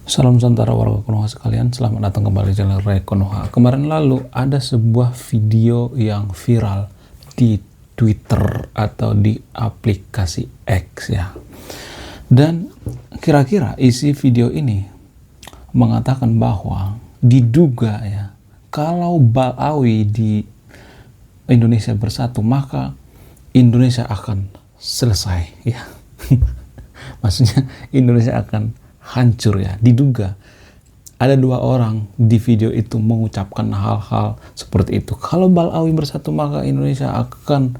Salam Nusantara warga Konoha sekalian, selamat datang kembali di channel Ray Konoha. Kemarin lalu ada sebuah video yang viral di Twitter atau di aplikasi X ya. Dan kira-kira isi video ini mengatakan bahwa diduga ya, kalau Balawi di Indonesia bersatu maka Indonesia akan selesai ya. Maksudnya Indonesia akan hancur ya. Diduga ada dua orang di video itu mengucapkan hal-hal seperti itu. Kalau Balawi bersatu maka Indonesia akan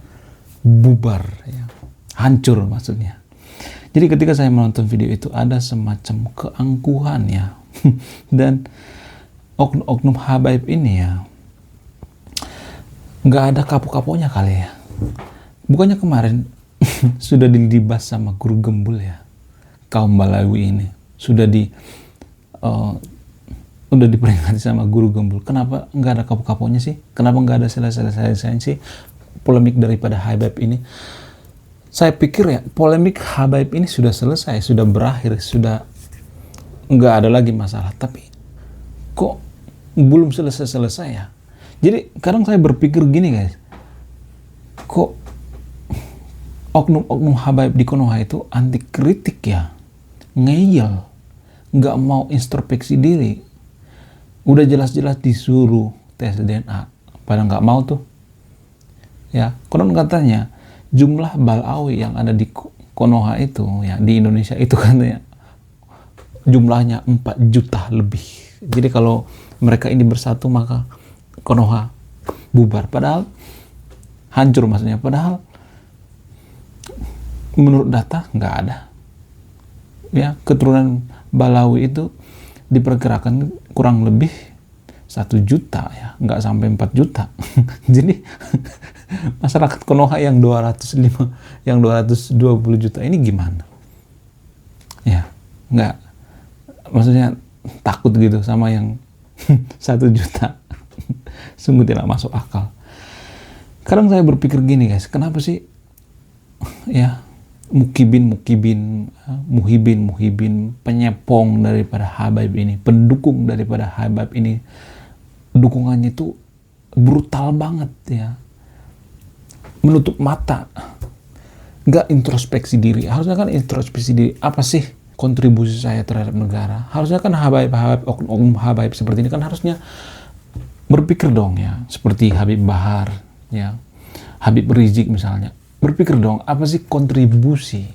bubar ya. Hancur maksudnya. Jadi ketika saya menonton video itu ada semacam keangkuhan ya. Dan oknum habaib ini ya nggak ada kapok-kapoknya kali ya. Bukannya kemarin sudah dilibas sama guru gembul ya, kaum Balawi ini sudah diperingati sama guru gembul. Kenapa nggak ada kapok-kapoknya sih? Kenapa nggak ada selesai sih polemik daripada habaib ini? Saya pikir ya polemik habaib ini sudah selesai, sudah berakhir, sudah nggak ada lagi masalah. Tapi kok belum selesai ya? Jadi kadang saya berpikir gini guys, kok oknum habaib di Konoha itu anti kritik ya, ngeyel, nggak mau introspeksi diri. Udah jelas-jelas disuruh tes DNA, pada nggak mau tuh. Ya, konon katanya jumlah Balawi yang ada di Konoha itu ya, di Indonesia itu katanya jumlahnya 4 juta lebih. Jadi kalau mereka ini bersatu maka Konoha bubar. Padahal hancur maksudnya. Padahal menurut data nggak ada. Ya, keturunan Balawi itu diperkirakan kurang lebih 1 juta ya, nggak sampai 4 juta. Jadi masyarakat Konoha yang 220 juta ini gimana? Ya, nggak, maksudnya takut gitu sama yang 1 juta. Sungguh tidak masuk akal. Kadang saya berpikir gini guys, kenapa sih ya muhibin, penyepong daripada habaib ini, pendukung daripada habaib ini, dukungannya itu brutal banget ya, menutup mata, nggak introspeksi diri. Harusnya kan introspeksi diri, apa sih kontribusi saya terhadap negara. Harusnya kan oknum habaib seperti ini kan harusnya berpikir dong ya, seperti Habib Bahar ya, Habib Rizik misalnya. Berpikir dong, apa sih kontribusi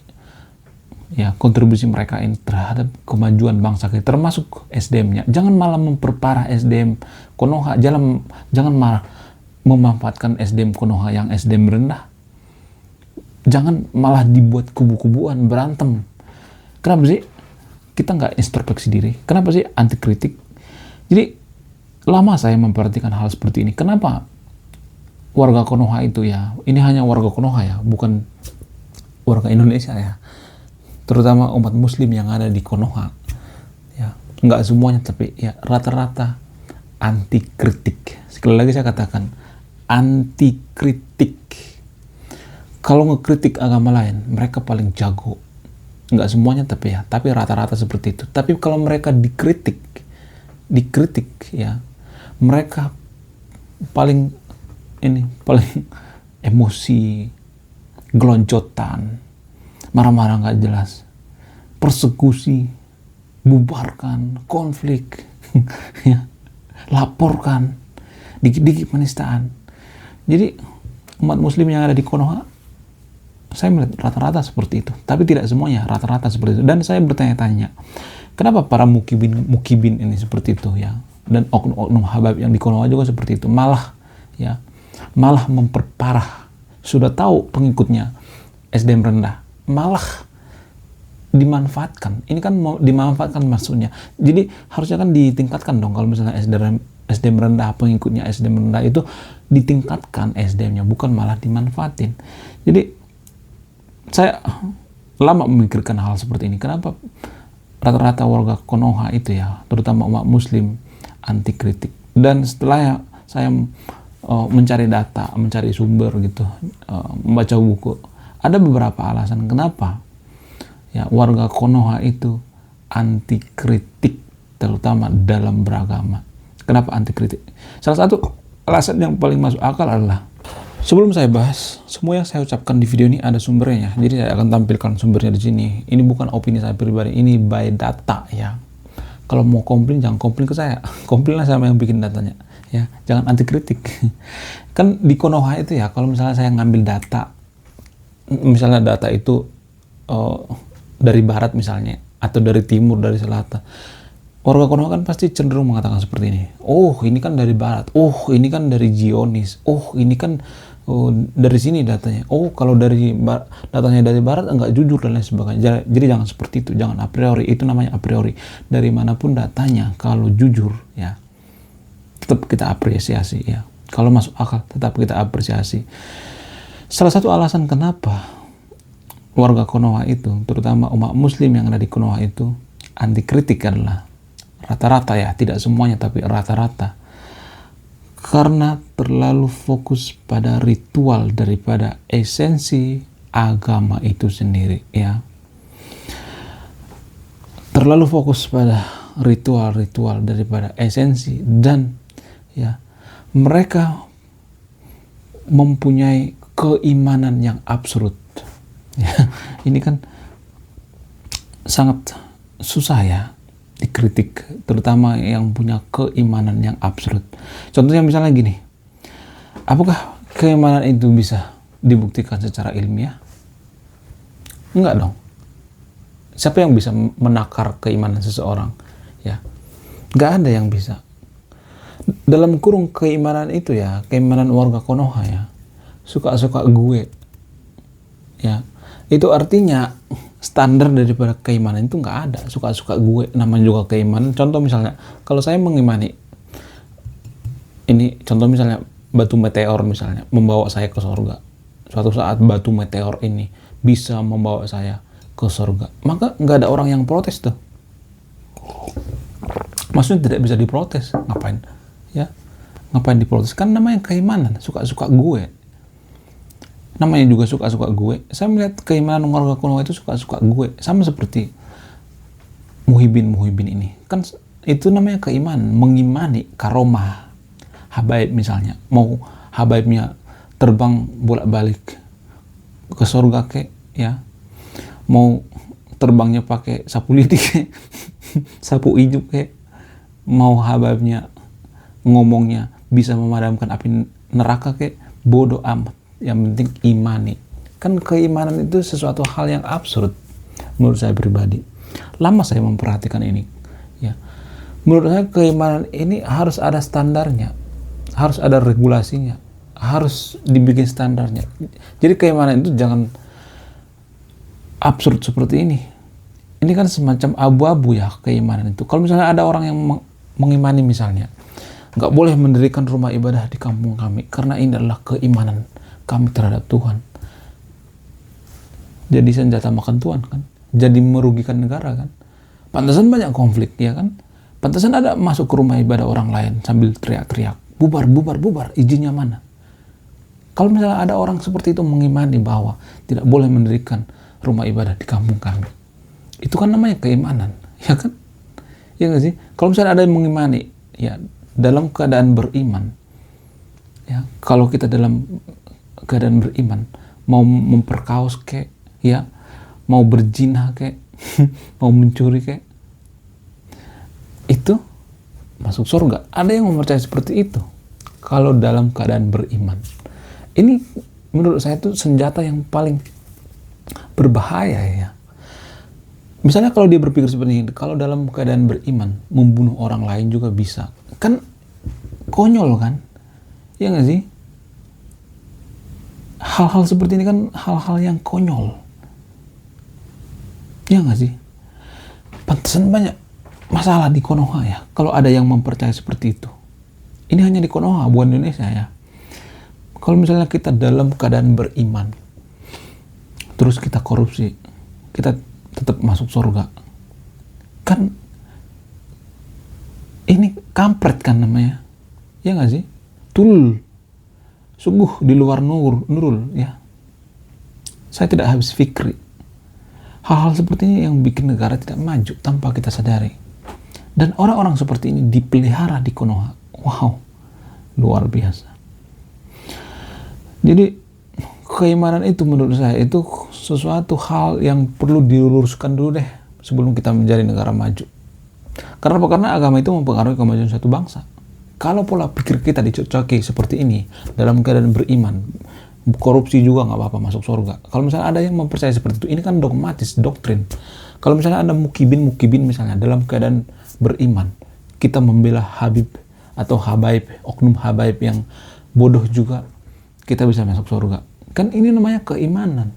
mereka ini terhadap kemajuan bangsa kita, termasuk SDM-nya. Jangan malah memperparah SDM Konoha, jangan malah memanfaatkan SDM Konoha yang SDM rendah. Jangan malah dibuat kubu-kubuan, berantem. Kenapa sih kita nggak introspeksi diri? Kenapa sih anti kritik? Jadi lama saya memperhatikan hal seperti ini. Kenapa warga Konoha itu ya, ini hanya warga Konoha ya, bukan warga Indonesia ya, terutama umat muslim yang ada di Konoha ya, nggak semuanya tapi ya rata-rata anti kritik. Sekali lagi saya katakan anti kritik. Kalau ngekritik agama lain mereka paling jago, nggak semuanya tapi rata-rata seperti itu. Tapi kalau mereka dikritik ya, mereka paling emosi, gelonjotan, marah-marah nggak jelas, persekusi, bubarkan, konflik, ya, laporkan, dikit-dikit penistaan. Jadi umat muslim yang ada di Konoha, saya melihat rata-rata seperti itu, tapi tidak semuanya, rata-rata seperti itu. Dan saya bertanya-tanya, kenapa para mukibin ini seperti itu ya, dan oknum habaib yang di Konoha juga seperti itu, malah memperparah. Sudah tahu pengikutnya SDM rendah, malah dimanfaatkan. Ini kan mau dimanfaatkan maksudnya. Jadi harusnya kan ditingkatkan dong. Kalau misalnya SDM rendah, pengikutnya SDM rendah itu ditingkatkan SDM-nya, bukan malah dimanfaatin. Jadi saya lama memikirkan hal seperti ini. Kenapa rata-rata warga Konoha itu ya, terutama umat muslim, anti kritik. Dan setelah saya mencari data, mencari sumber gitu, membaca buku, ada beberapa alasan kenapa ya warga Konoha itu anti kritik, terutama dalam beragama. Kenapa anti kritik? Salah satu alasan yang paling masuk akal adalah, sebelum saya bahas, semua yang saya ucapkan di video ini ada sumbernya. Jadi saya akan tampilkan sumbernya di sini. Ini bukan opini saya pribadi, ini by data ya. Kalau mau komplain, jangan komplain ke saya. Komplainlah sama yang bikin datanya. Ya, jangan anti kritik. Kan di Konoha itu ya, kalau misalnya saya ngambil data, misalnya data itu dari barat misalnya, atau dari timur, dari selatan, warga Konoha kan pasti cenderung mengatakan seperti ini. Oh, ini kan dari barat. Oh, ini kan dari Zionis. Oh, ini kan dari sini datanya. Oh, kalau dari datanya dari barat enggak jujur dan lain sebagainya. Jadi jangan seperti itu, jangan a priori. Itu namanya a priori. Dari manapun datanya, kalau jujur ya, tetap kita apresiasi ya. Kalau masuk akal, tetap kita apresiasi. Salah satu alasan kenapa warga Konoha itu, terutama umat muslim yang ada di Konoha itu, anti kritik adalah rata-rata ya, tidak semuanya tapi rata-rata, karena terlalu fokus pada ritual daripada esensi agama itu sendiri ya. Terlalu fokus pada ritual-ritual daripada esensi, dan ya mereka mempunyai keimanan yang absurd ya. Ini kan sangat susah ya dikritik, terutama yang punya keimanan yang absurd. Contohnya misalnya gini, apakah keimanan itu bisa dibuktikan secara ilmiah? Enggak dong. Siapa yang bisa menakar keimanan seseorang? Ya, enggak ada yang bisa. Dalam kurung keimanan itu ya, keimanan warga Konoha ya, suka-suka gue. Ya, itu artinya standar daripada keimanan itu nggak ada, suka-suka gue, namanya juga keimanan. Contoh misalnya, kalau saya mengimani, ini contoh misalnya batu meteor misalnya, membawa saya ke surga. Suatu saat batu meteor ini bisa membawa saya ke surga, maka nggak ada orang yang protes tuh. Maksudnya tidak bisa diprotes, ngapain? Ya, ngapain diprotes? Kan namanya keimanan, suka-suka gue. Namanya juga suka-suka gue. Saya melihat keimanan warga Konoha itu suka-suka gue, sama seperti Muhibin ini. Kan itu namanya keimanan, mengimani karomah habaib misalnya. Mau habaibnya terbang bolak-balik ke surga kek, ya. Mau terbangnya pakai sapu lidi kek, sapu ijuk kek. Mau habaibnya ngomongnya bisa memadamkan api neraka kek, bodoh amat. Yang penting imani. Kan keimanan itu sesuatu hal yang absurd menurut saya pribadi. Lama saya memperhatikan ini ya. Menurut saya keimanan ini harus ada standarnya, harus ada regulasinya, harus dibikin standarnya. Jadi keimanan itu jangan absurd seperti ini. Ini kan semacam abu-abu ya keimanan itu. Kalau misalnya ada orang yang mengimani misalnya, nggak boleh mendirikan rumah ibadah di kampung kami karena ini adalah keimanan kami terhadap Tuhan. Jadi senjata makan Tuhan kan, jadi merugikan negara kan. Pantasan banyak konflik ya kan. Pantasan ada masuk ke rumah ibadah orang lain sambil teriak-teriak, bubar, izinnya mana? Kalau misalnya ada orang seperti itu mengimani bahwa tidak boleh mendirikan rumah ibadah di kampung kami, itu kan namanya keimanan, ya kan? Ya nggak sih? Kalau misalnya ada yang mengimani, ya dalam keadaan beriman, ya kalau kita dalam keadaan beriman, mau memperkaos kek, ya, mau berzina kek, mau mencuri kek, itu masuk surga. Ada yang mempercayai seperti itu kalau dalam keadaan beriman. Ini menurut saya itu senjata yang paling berbahaya ya. Misalnya kalau dia berpikir seperti ini, kalau dalam keadaan beriman membunuh orang lain juga bisa, kan konyol kan, ya nggak sih? Hal-hal seperti ini kan hal-hal yang konyol, ya nggak sih? Pantesan banyak masalah di Konoha ya, kalau ada yang mempercayai seperti itu. Ini hanya di Konoha, bukan Indonesia ya. Kalau misalnya kita dalam keadaan beriman, terus kita korupsi, kita tetap masuk surga, kan ini kampret kan namanya, ya nggak sih? Tulul, sungguh di luar nurul ya. Saya tidak habis fikri Hal-hal seperti ini yang bikin negara tidak maju tanpa kita sadari. Dan orang-orang seperti ini dipelihara di Konoha. Wow, luar biasa. Jadi keimanan itu menurut saya itu sesuatu hal yang perlu diluruskan dulu deh sebelum kita menjadi negara maju. Karena apa? Karena agama itu mempengaruhi kemajuan suatu bangsa. Kalau pola pikir kita dicocoki seperti ini dalam keadaan beriman, korupsi juga nggak apa-apa masuk surga. Kalau misalnya ada yang mempercayai seperti itu, ini kan dogmatis, doktrin. Kalau misalnya ada mukibin misalnya dalam keadaan beriman, kita membela Habib atau Habaib, oknum Habaib yang bodoh juga, kita bisa masuk surga. Kan ini namanya keimanan.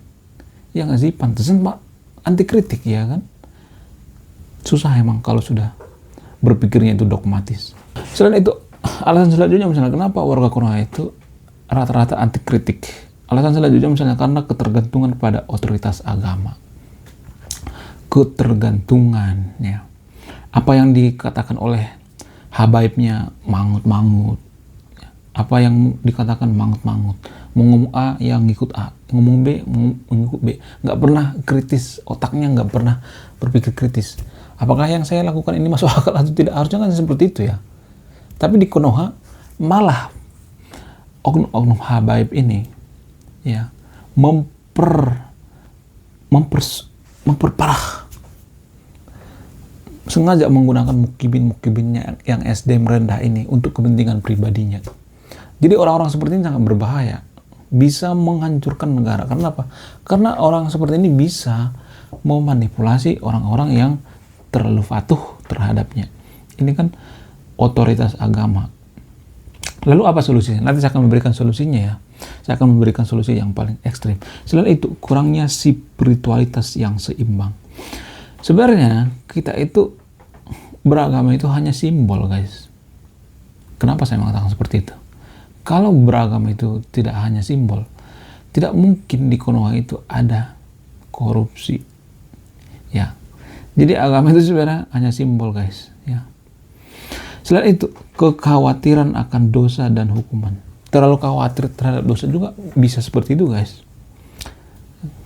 Ya nggak sih? Pantesan Pak anti kritik ya kan? Susah emang kalau sudah berpikirnya itu dogmatis. Selain itu, alasan selanjutnya misalnya kenapa warga Konoha itu rata-rata anti kritik. Alasan selanjutnya misalnya karena ketergantungan pada otoritas agama. Ketergantungan ya. Apa yang dikatakan oleh habaibnya mangut-mangut. Apa yang dikatakan mangut-mangut. Mau ngomong A yang ngikut A, ngomong B ngikut B. Nggak pernah kritis, otaknya nggak pernah berpikir kritis. Apakah yang saya lakukan ini masuk akal atau tidak? Harusnya kan seperti itu ya. Tapi di Konoha malah oknum habaib ini ya memperparah, sengaja menggunakan mukibinnya yang SDM rendah ini untuk kepentingan pribadinya. Jadi orang-orang seperti ini sangat berbahaya, bisa menghancurkan negara. Karena apa? Karena orang seperti ini bisa memanipulasi orang-orang yang terlalu patuh terhadapnya. Ini kan otoritas agama. Lalu apa solusinya? Nanti saya akan memberikan solusinya ya. Saya akan memberikan solusi yang paling ekstrim. Selain itu, kurangnya spiritualitas yang seimbang. Sebenarnya kita itu beragama itu hanya simbol, guys. Kenapa saya mengatakan seperti itu? Kalau beragama itu tidak hanya simbol, tidak mungkin di Konoha itu ada korupsi. Ya. Jadi agama itu sebenarnya hanya simbol, guys, ya. Selain itu, kekhawatiran akan dosa dan hukuman. Terlalu khawatir terhadap dosa juga bisa seperti itu, guys.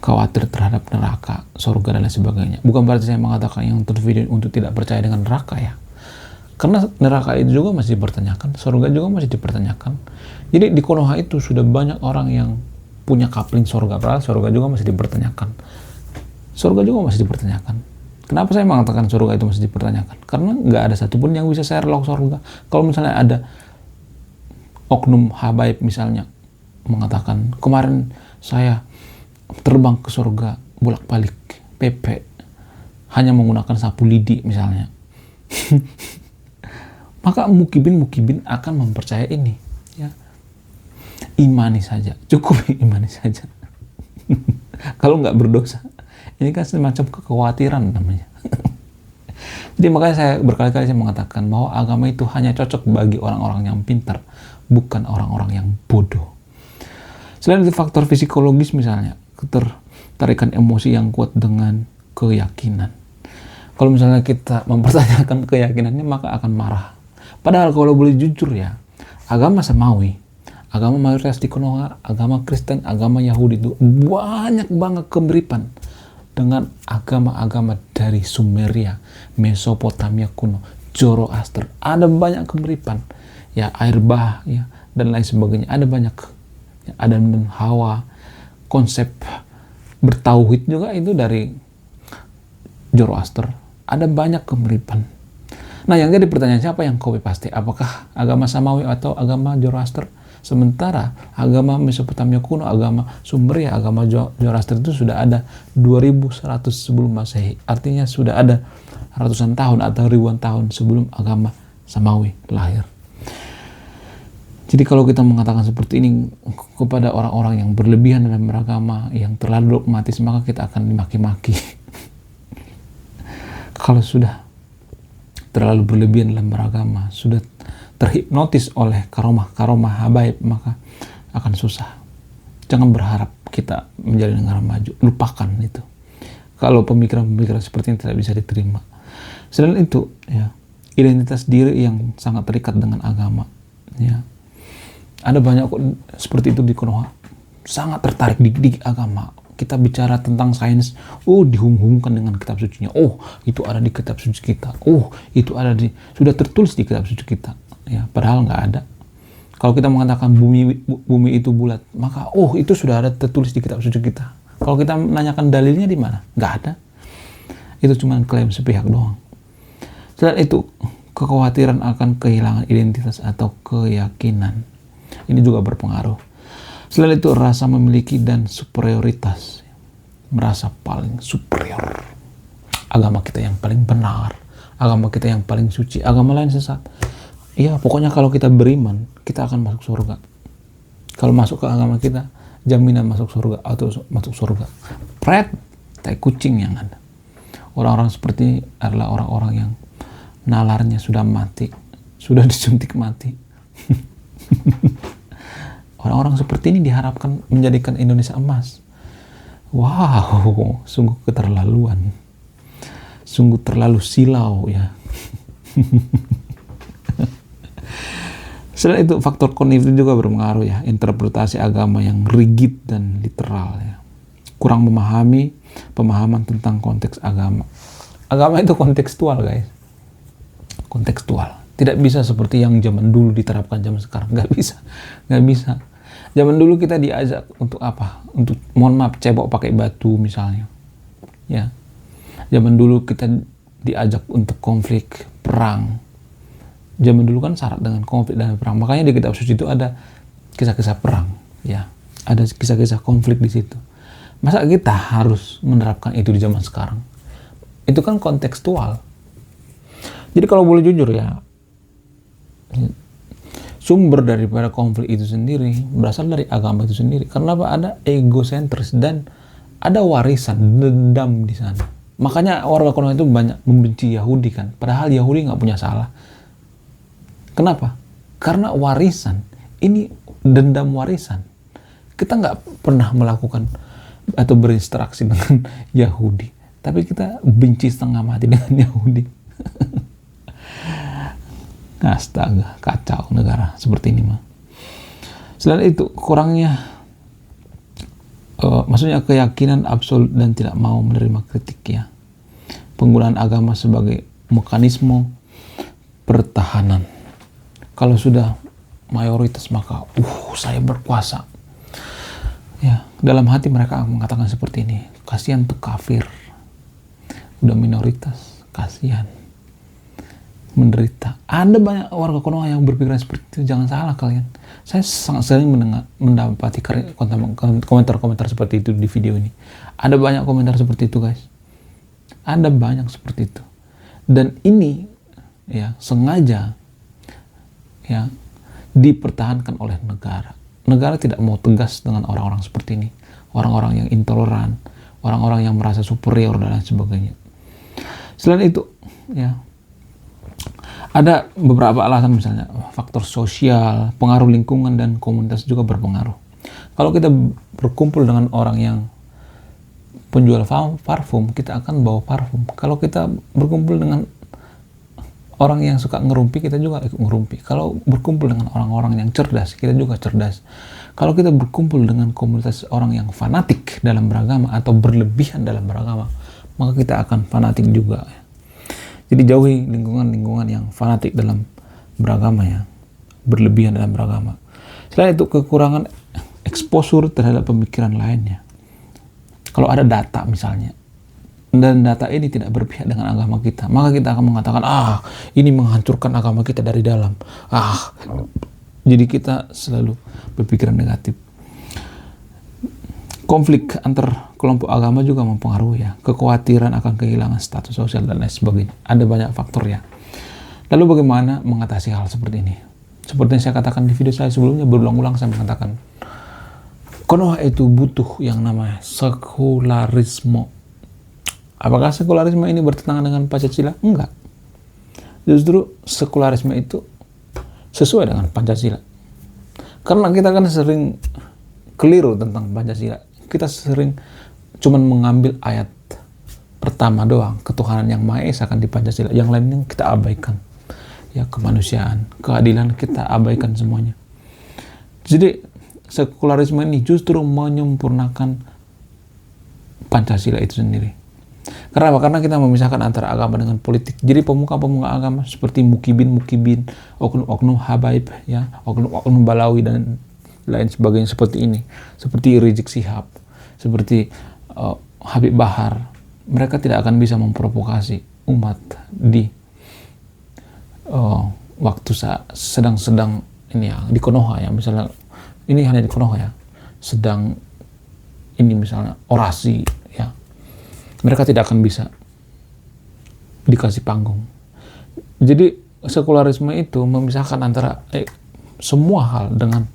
Khawatir terhadap neraka, surga, dan lain sebagainya. Bukan berarti saya mengatakan yang tervideo untuk tidak percaya dengan neraka ya. Karena neraka itu juga masih dipertanyakan, surga juga masih dipertanyakan. Jadi di Konoha itu sudah banyak orang yang punya kapling surga, padahal surga juga masih dipertanyakan. Surga juga masih dipertanyakan. Kenapa saya mengatakan surga itu masih dipertanyakan? Karena nggak ada satupun yang bisa saya relok surga. Kalau misalnya ada oknum habaib misalnya mengatakan, kemarin saya terbang ke surga bolak-balik PP hanya menggunakan sapu lidi misalnya. Maka mukibin akan mempercayai ini ya. Imani saja, cukup imani saja. Kalau nggak berdosa, ini kan semacam kekhawatiran namanya. Jadi makanya saya berkali-kali mengatakan bahwa agama itu hanya cocok bagi orang-orang yang pintar, bukan orang-orang yang bodoh. Selain itu faktor psikologis misalnya, ketertarikan emosi yang kuat dengan keyakinan. Kalau misalnya kita mempertanyakan keyakinannya, maka akan marah. Padahal kalau boleh jujur ya, agama samawi, agama mayoritas di Konoha, agama Kristen, agama Yahudi itu banyak banget kemiripan dengan agama-agama dari Sumeria, Mesopotamia kuno, Zoroaster. Ada banyak kemiripan. Ya, air bah ya, dan lain sebagainya. Ada banyak. Ya, Adam dan Hawa. Konsep bertauhid juga itu dari Zoroaster. Ada banyak kemiripan. Nah, yang jadi pertanyaan, siapa yang copy paste? Apakah agama Samawi atau agama Zoroaster? Sementara agama Mesopotamia kuno, agama Sumeria, agama Zoroaster itu sudah ada 2100 sebelum Masehi. Artinya sudah ada ratusan tahun atau ribuan tahun sebelum agama Samawi lahir. Jadi kalau kita mengatakan seperti ini kepada orang-orang yang berlebihan dalam beragama, yang terlalu dogmatis, maka kita akan dimaki-maki. Kalau sudah terlalu berlebihan dalam beragama, sudah terhipnotis oleh karomah habaib, maka akan susah. Jangan berharap kita menjadi negara maju. Lupakan itu. Kalau pemikiran-pemikiran seperti ini tidak bisa diterima. Selain itu, ya, identitas diri yang sangat terikat dengan agama. Ya. Ada banyak seperti itu di Konoha. Sangat tertarik di agama. kita bicara tentang sains, dihung-hungkan dengan kitab sucinya. Itu ada di kitab suci kita. Itu sudah tertulis di kitab suci kita. Ya, padahal nggak ada. Kalau kita mengatakan bumi itu bulat, maka itu sudah ada tertulis di kitab suci kita. Kalau kita menanyakan dalilnya di mana? Nggak ada. Itu cuma klaim sepihak doang. Selain itu, kekhawatiran akan kehilangan identitas atau keyakinan. Ini juga berpengaruh. Selain itu, rasa memiliki dan superioritas. Merasa paling superior. Agama kita yang paling benar. Agama kita yang paling suci. Agama lain sesat. Ya, pokoknya kalau kita beriman, kita akan masuk surga. Kalau masuk ke agama kita, jaminan masuk surga atau masuk surga. Pret, tai kucing yang ada. Orang-orang seperti ini adalah orang-orang yang nalarnya sudah mati, sudah disuntik mati. Orang-orang seperti ini diharapkan menjadikan Indonesia emas. Wow, sungguh keterlaluan. Sungguh terlalu silau ya. Selain itu, faktor kognitif juga berpengaruh ya. Interpretasi agama yang rigid dan literal ya. Kurang memahami pemahaman tentang konteks agama. Agama itu kontekstual, guys. Kontekstual. Tidak bisa seperti yang zaman dulu diterapkan zaman sekarang. Nggak bisa. Zaman dulu kita diajak untuk apa? Untuk, mohon maaf, cebok pakai batu misalnya. Ya. Zaman dulu kita diajak untuk konflik, perang. Zaman dulu kan syarat dengan konflik dan perang. Makanya di kitab suci itu ada kisah-kisah perang, ya. Ada kisah-kisah konflik di situ. Masa kita harus menerapkan itu di zaman sekarang? Itu kan kontekstual. Jadi kalau boleh jujur ya, sumber daripada konflik itu sendiri berasal dari agama itu sendiri. Karena apa? Ada egosentris dan ada warisan dendam di sana. Makanya warga Konoha itu banyak membenci Yahudi kan. Padahal Yahudi nggak punya salah. Kenapa? Karena warisan. Ini dendam warisan. Kita nggak pernah melakukan atau berinteraksi dengan Yahudi. Tapi kita benci setengah mati dengan Yahudi. Astaga, kacau negara seperti ini mah. Selain itu, kurangnya maksudnya keyakinan absolut dan tidak mau menerima kritik ya. Penggunaan agama sebagai mekanisme pertahanan. Kalau sudah mayoritas maka saya berkuasa. Ya, dalam hati mereka mengatakan seperti ini. Kasihan tuh kafir. Udah minoritas, kasihan. Menderita. Ada banyak warga Konoha yang berpikiran seperti itu. Jangan salah kalian. Saya sangat sering mendapati komentar-komentar seperti itu di video ini. Ada banyak komentar seperti itu, guys. Ada banyak seperti itu. Dan ini ya sengaja ya dipertahankan oleh negara. Negara tidak mau tegas dengan orang-orang seperti ini. Orang-orang yang intoleran, orang-orang yang merasa superior dan lain sebagainya. Selain itu, ya ada beberapa alasan, misalnya faktor sosial, pengaruh lingkungan dan komunitas juga berpengaruh. Kalau kita berkumpul dengan orang yang penjual parfum, kita akan bawa parfum. Kalau kita berkumpul dengan orang yang suka ngerumpi, kita juga ikut ngerumpi. Kalau berkumpul dengan orang-orang yang cerdas, kita juga cerdas. Kalau kita berkumpul dengan komunitas orang yang fanatik dalam beragama atau berlebihan dalam beragama, maka kita akan fanatik juga. Jadi jauhi lingkungan-lingkungan yang fanatik dalam beragama ya, berlebihan dalam beragama. Selain itu, kekurangan eksposur terhadap pemikiran lainnya. Kalau ada data misalnya, dan data ini tidak berpihak dengan agama kita, maka kita akan mengatakan, ini menghancurkan agama kita dari dalam. Jadi kita selalu berpikiran negatif. Konflik antar kelompok agama juga mempengaruhi ya. Kekhawatiran akan kehilangan status sosial dan lain sebagainya. Ada banyak faktor ya. Lalu bagaimana mengatasi hal seperti ini? Seperti yang saya katakan di video saya sebelumnya, berulang-ulang saya mengatakan, Konoha itu butuh yang namanya sekularisme. Apakah sekularisme ini bertentangan dengan Pancasila? Enggak. Justru sekularisme itu sesuai dengan Pancasila. Karena kita kan sering keliru tentang Pancasila. Kita sering cuman mengambil ayat pertama doang, ketuhanan yang Maha Esa kan di Pancasila. Yang lainnya kita abaikan. Ya, kemanusiaan, keadilan kita abaikan semuanya. Jadi sekularisme ini justru menyempurnakan Pancasila itu sendiri. Kenapa? Karena kita memisahkan antara agama dengan politik. Jadi pemuka-pemuka agama seperti mukibin, oknum habaib, ya, oknum balawi dan lain sebagainya seperti ini, seperti Rizik Syihab, seperti Habib Bahar, mereka tidak akan bisa memprovokasi umat di waktu sedang ini ya, di Konoha ya, misalnya ini hanya di Konoha ya, sedang ini misalnya orasi ya, mereka tidak akan bisa dikasih panggung. Jadi sekularisme itu memisahkan antara semua hal dengan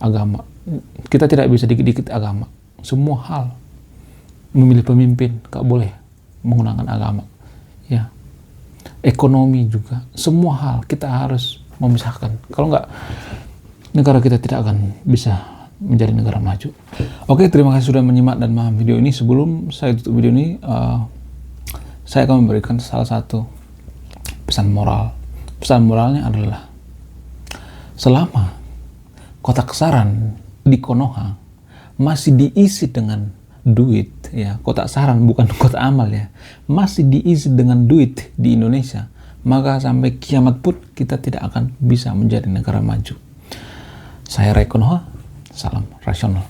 agama. Kita tidak bisa dikit-dikit agama. Semua hal, memilih pemimpin gak boleh menggunakan agama ya, ekonomi juga, semua hal kita harus memisahkan. Kalau nggak, negara kita tidak akan bisa menjadi negara maju. Oke, terima kasih sudah menyimak dan memahami video ini. Sebelum saya tutup video ini, saya akan memberikan salah satu pesan moral. Pesan moralnya adalah, selama kotak saran di Konoha masih diisi dengan duit ya, kotak saran bukan kotak amal ya, masih diisi dengan duit di Indonesia, maka sampai kiamat pun kita tidak akan bisa menjadi negara maju. Saya Ray Konoha, salam rasional.